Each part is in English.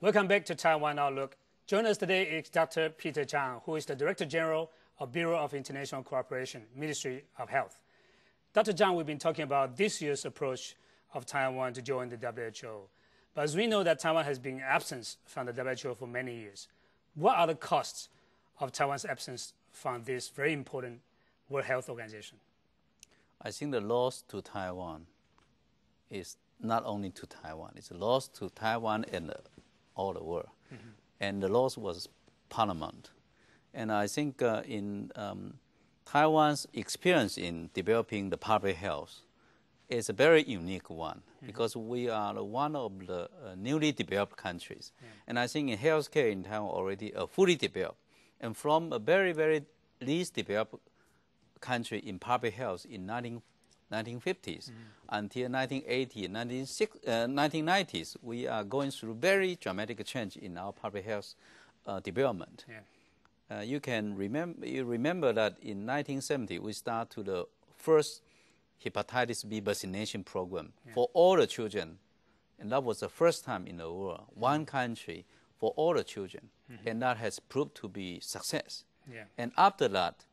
Welcome back to Taiwan Outlook. Joining us today is Dr. Peter Chang, who is the Director General of Bureau of International Cooperation, Ministry of Health. Dr. Chang, we've been talking about this year's approach of Taiwan to join the WHO. But as we know that Taiwan has been absent from the WHO for many years, what are the costs of Taiwan's absence from this very important World Health Organization? I think the loss to Taiwan is not only to Taiwan, it's a loss to Taiwan and all the world. Mm-hmm. And the loss was paramount. And I think in Taiwan's experience in developing the public health is a very unique one, mm-hmm. because we are one of the newly developed countries. Yeah. And I think in healthcare in Taiwan already fully developed. And from a very, very least developed country in public health in 1950s, mm-hmm. until 1980, 1990s, we are going through very dramatic change in our public health development. Yeah. You remember that in 1970, we started the first hepatitis B vaccination program, yeah. for all the children. And that was the first time in the world, mm-hmm. one country for all the children. Mm-hmm. And that has proved to be success. Yeah. And after that,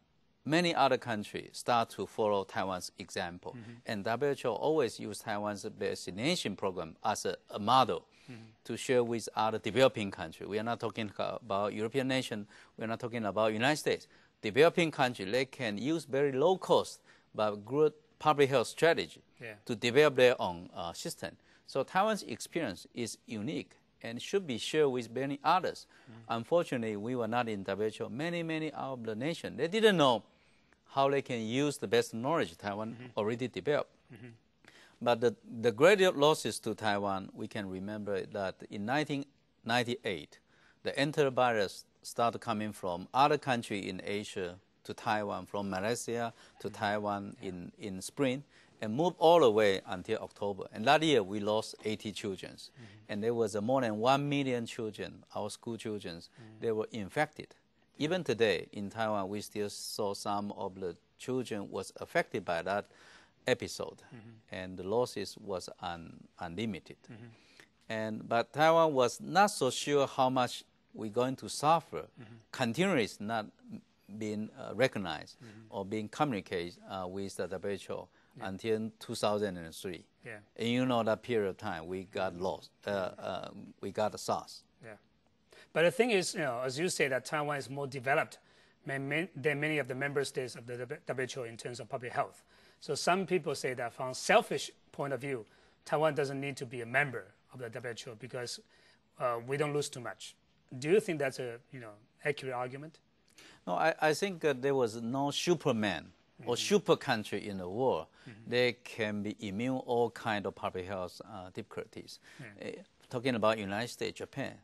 many other countries start to follow Taiwan's example. Mm-hmm. And WHO always used Taiwan's vaccination program as a model, mm-hmm. to share with other developing countries. We are not talking about European nations. We are not talking about United States. Developing countries, they can use very low cost but good public health strategy, yeah. to develop their own system. So Taiwan's experience is unique and should be shared with many others. Mm-hmm. Unfortunately, we were not in WHO. Many of the nations, they didn't know how they can use the best knowledge Taiwan, mm-hmm. already developed. Mm-hmm. But the great losses to Taiwan, we can remember that in 1998, the intl virus started coming from other countries in Asia to Taiwan, from Malaysia to mm-hmm. Taiwan, yeah. in spring, and moved all the way until October. And that year, we lost 80 children. Mm-hmm. And there was more than 1 million children, our school children, mm-hmm. they were infected. Even today, in Taiwan, we still saw some of the children was affected by that episode. Mm-hmm. And the losses was unlimited. Mm-hmm. But Taiwan was not so sure how much we're going to suffer. Mm-hmm. Continuous not being recognized, mm-hmm. or being communicated with the WHO, yeah. until 2003. Yeah. And you know that period of time we got lost, we got the SARS. Yeah. But the thing is, as you say, that Taiwan is more developed than many of the member states of the WHO in terms of public health. So some people say that from a selfish point of view, Taiwan doesn't need to be a member of the WHO because we don't lose too much. Do you think that's a accurate argument? No, I think there was no Superman, mm-hmm. or super country in the world. Mm-hmm. They can be immune all kind of public health difficulties. Yeah. Talking about United States, Japan.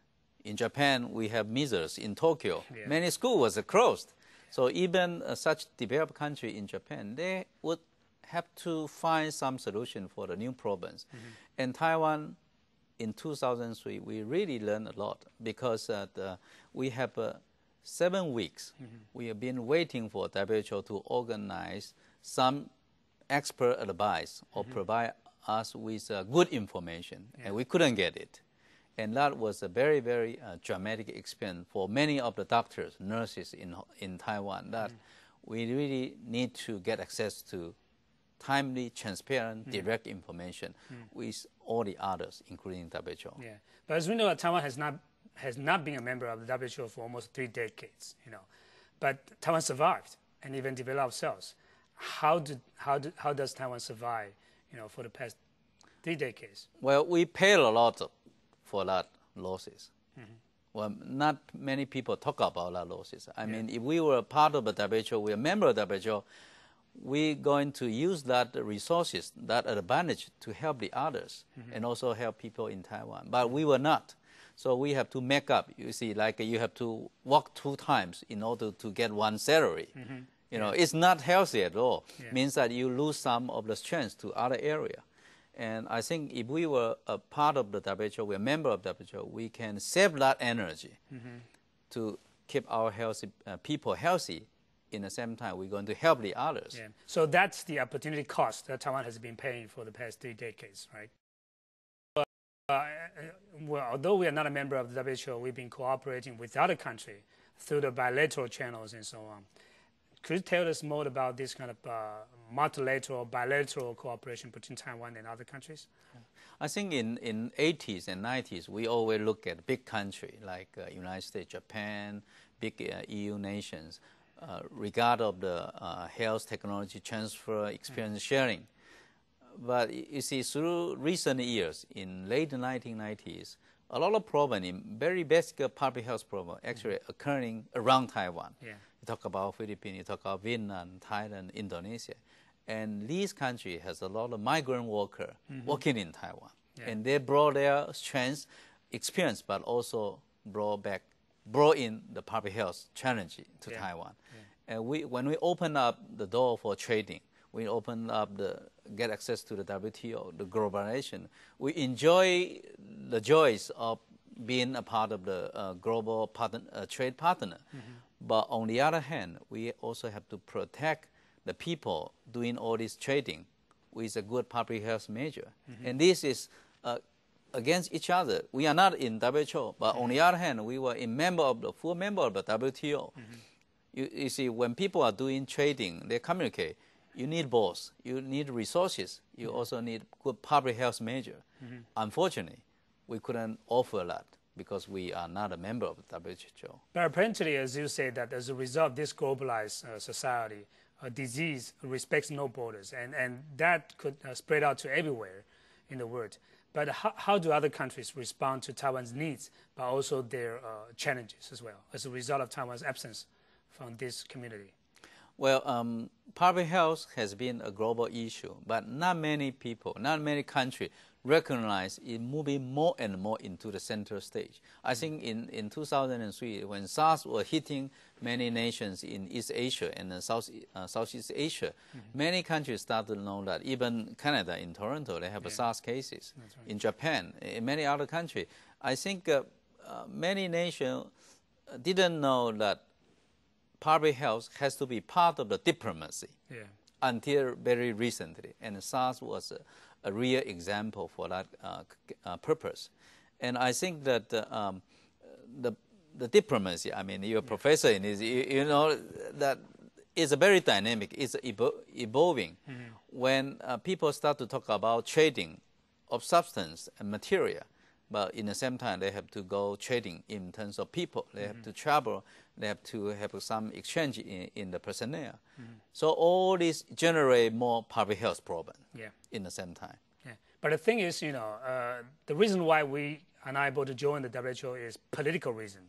In Japan, we have measles in Tokyo. Yeah. Many schools was closed. So even such developed country in Japan, they would have to find some solution for the new problems. Mm-hmm. And Taiwan, in 2003, we really learned a lot because we have 7 weeks. Mm-hmm. We have been waiting for WHO to organize some expert advice or mm-hmm. provide us with good information, yeah. and we couldn't get it. And that was a very, very dramatic experience for many of the doctors, nurses in Taiwan, that mm-hmm. we really need to get access to timely, transparent, mm-hmm. direct information mm-hmm. with all the others, including WHO. Yeah, but as we know, Taiwan has not been a member of the WHO for almost 3 decades, But Taiwan survived and even developed cells. How does Taiwan survive, for the past 3 decades? Well, we paid a lot for that losses. Mm-hmm. Well, not many people talk about that losses. I mean, if we were a part of the WHO, we are a member of the WHO, we're going to use that resources, that advantage to help the others, mm-hmm. and also help people in Taiwan. But we were not. So we have to make up. You see, like you have to work 2 times in order to get 1 salary. Mm-hmm. It's not healthy at all. Yeah. Means that you lose some of the strength to other area. And I think if we were a part of the WHO, we're a member of the WHO, we can save that energy, mm-hmm. to keep our people healthy. In the same time, we're going to help the others. Yeah. So that's the opportunity cost that Taiwan has been paying for the past 3 decades, right? Well, although we are not a member of the WHO, we've been cooperating with other countries through the bilateral channels and so on. Could you tell us more about this kind of multilateral, bilateral cooperation between Taiwan and other countries? I think in 80s and 90s, we always look at big countries like United States, Japan, big EU nations, regard of the health technology transfer, experience sharing. But you see, through recent years, in late 1990s, a lot of problems, very basic public health problems, actually occurring around Taiwan. Yeah. You talk about Philippines, you talk about Vietnam, Thailand, Indonesia. And these countries has a lot of migrant workers working in Taiwan. Yeah. And they brought their strengths, experience, but also brought in the public health challenge to Taiwan. Yeah. And when we open up the door for trading, we open up get access to the WTO, the globalization. We enjoy the joys of being a part of the global trade partner. But on the other hand, we also have to protect the people doing all this trading with a good public health measure. And this is against each other. We are not in WHO, but on the other hand, we were full member of the WTO. You see, when people are doing trading, they communicate. You need both. You need resources. You also need good public health measure. Unfortunately, we couldn't offer that because we are not a member of the WHO. But apparently, as you say, that as a result of this globalized society, a disease respects no borders, and that could spread out to everywhere in the world. But how do other countries respond to Taiwan's needs, but also their challenges as well, as a result of Taiwan's absence from this community? Well, public health has been a global issue, but not many people, not many countries recognize it moving more and more into the center stage. I think in 2003, when SARS was hitting many nations in East Asia and Southeast Asia, many countries started to know that. Even Canada, in Toronto, they have SARS cases. Right. In Japan, in many other countries. I think many nations didn't know that public health has to be part of the diplomacy until very recently. And SARS was a real example for that purpose. And I think that the diplomacy, I mean, you're a professor in this, you know that it's very dynamic, it's evolving. When people start to talk about trading of substance and material, but in the same time, they have to go trading in terms of people. They have to travel. They have to have some exchange in the personnel. So all this generate more public health problems in the same time. Yeah. But the thing is, you know, the reason why we are not able to join the WHO is political reason,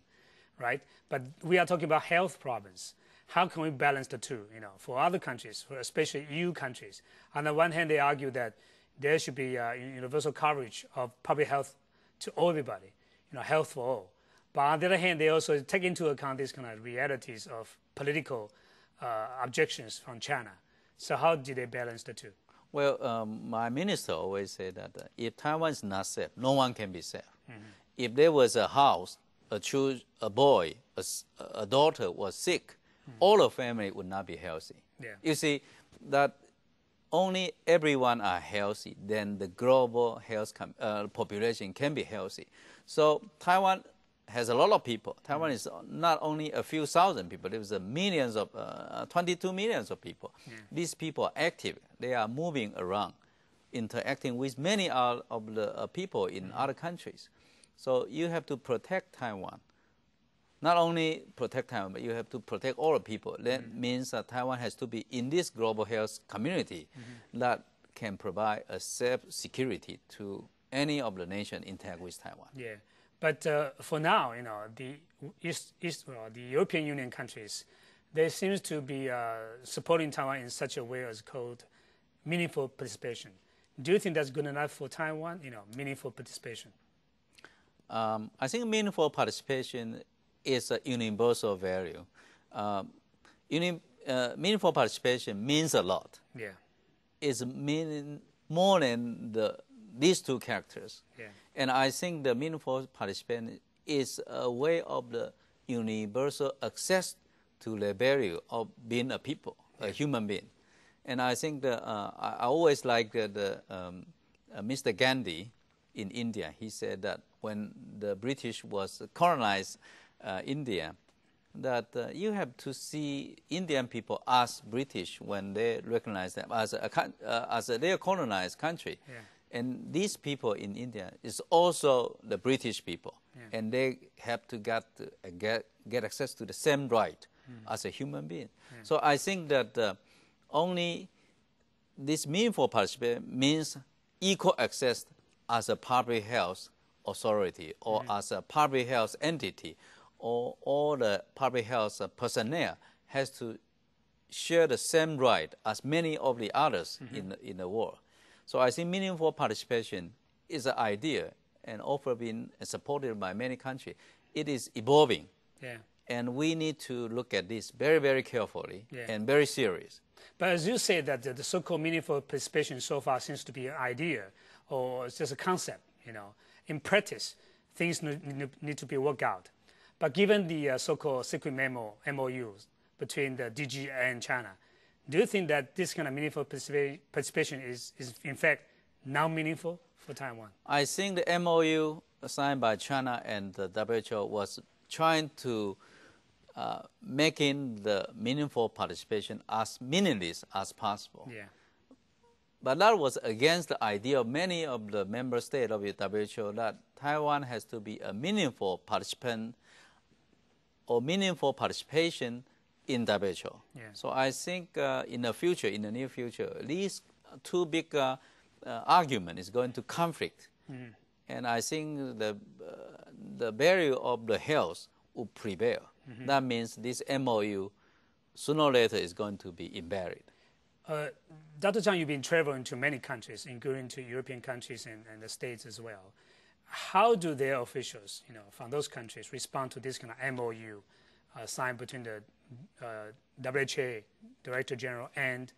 right? But we are talking about health problems. How can we balance the two, you know, for other countries, for especially EU countries? On the one hand, they argue that there should be universal coverage of public health to everybody, you know, health for all. But on the other hand, they also take into account these kind of realities of political objections from China. So how do they balance the two? Well, my minister always said that if Taiwan is not safe, no one can be safe. If there was a house, a boy, a daughter was sick, all the family would not be healthy. Yeah. You see, that only everyone are healthy, then the global health population can be healthy. So Taiwan has a lot of people. Taiwan is not only a few thousand people. There's millions of, 22 millions of people. These people are active. They are moving around, interacting with many of the people in other countries. So you have to protect Taiwan. Not only protect Taiwan, but you have to protect all the people. That means that Taiwan has to be in this global health community that can provide a safe security to any of the nation interact with Taiwan. Yeah, but for now, you know, the the European Union countries, they seem to be supporting Taiwan in such a way as called meaningful participation. Do you think that's good enough for Taiwan? You know, meaningful participation. I think meaningful participation is a universal value. Meaningful participation means a lot. Yeah, it's more than these two characters. Yeah. And I think the meaningful participation is a way of the universal access to the value of being a people, a human being. And I think I always like Mr. Gandhi in India. He said that when the British was colonized India, that you have to see Indian people as British when they recognize them as their colonized country. Yeah. And these people in India is also the British people, yeah. and they have to get access to the same right as a human being. Yeah. So I think that only this meaningful participation means equal access as a public health authority or as a public health entity, or all the public health personnel has to share the same right as many of the others in the world. So I think meaningful participation is an idea and often been supported by many countries. It is evolving, yeah. and we need to look at this very, very carefully yeah. and very serious. But as you say that the so-called meaningful participation so far seems to be an idea or it's just a concept, you know. In practice, things need to be worked out. But given the so-called secret MOUs between the DG and China, do you think that this kind of meaningful participation is in fact now meaningful for Taiwan? I think the MOU signed by China and the WHO was trying to making the meaningful participation as meaningless as possible. Yeah. But that was against the idea of many of the member states of the WHO that Taiwan has to be a meaningful participant or meaningful participation in WHO. Yeah. So I think in the near future, these two big arguments is going to conflict. And I think the barrier of the health will prevail. That means this MOU sooner or later is going to be invalid. Dr. Chang, you've been traveling to many countries, including to European countries and the States as well. How do their officials, you know, from those countries respond to this kind of MOU signed between the WHO Director General and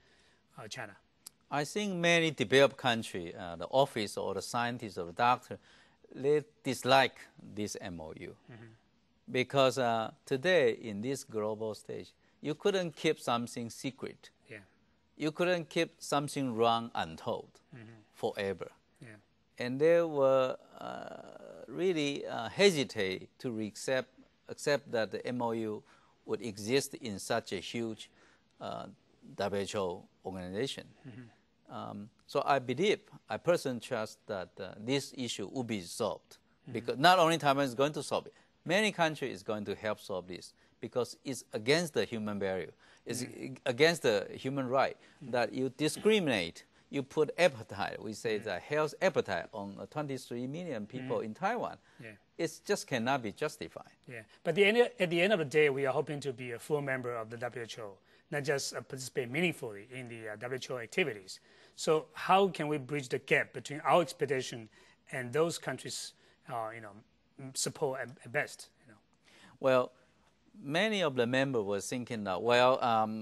China? I think many developed countries, the office or the scientists or the doctor, they dislike this MOU. Because today, in this global stage, you couldn't keep something secret. Yeah. You couldn't keep something wrong untold forever. Yeah. And they were really hesitate to accept that the MOU would exist in such a huge WHO organization. So I believe, I personally trust that this issue will be solved. Because not only Taiwan is going to solve it, many countries is going to help solve this because it's against the human barrier. It's against the human right that you discriminate. You put appetite, we say the health appetite on 23 million people in Taiwan. Yeah. It just cannot be justified. Yeah, but at the end of the day, we are hoping to be a full member of the WHO, not just participate meaningfully in the WHO activities. So how can we bridge the gap between our expectation and those countries, support at best? You know? Well, many of the members were thinking that,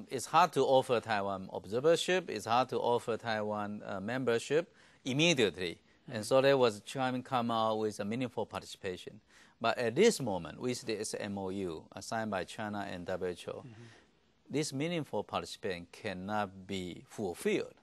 it's hard to offer Taiwan observership, it's hard to offer Taiwan membership immediately. And so they was trying to come out with a meaningful participation. But at this moment, with this MOU signed by China and WHO, this meaningful participation cannot be fulfilled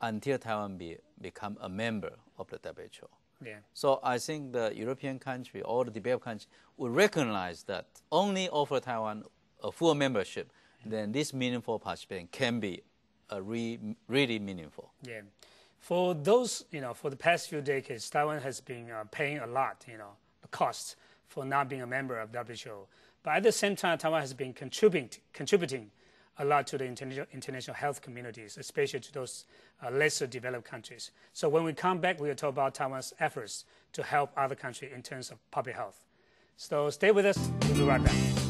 until Taiwan become a member of the WHO. Yeah. So I think the European country, all the developed countries, will recognize that only offer Taiwan a full membership, then this meaningful participation can be really meaningful. Yeah. For those, for the past few decades, Taiwan has been paying a lot, the costs for not being a member of WHO. But at the same time, Taiwan has been contributing a lot to the international health communities, especially to those lesser developed countries. So when we come back, we'll talk about Taiwan's efforts to help other countries in terms of public health. So stay with us. We'll be right back.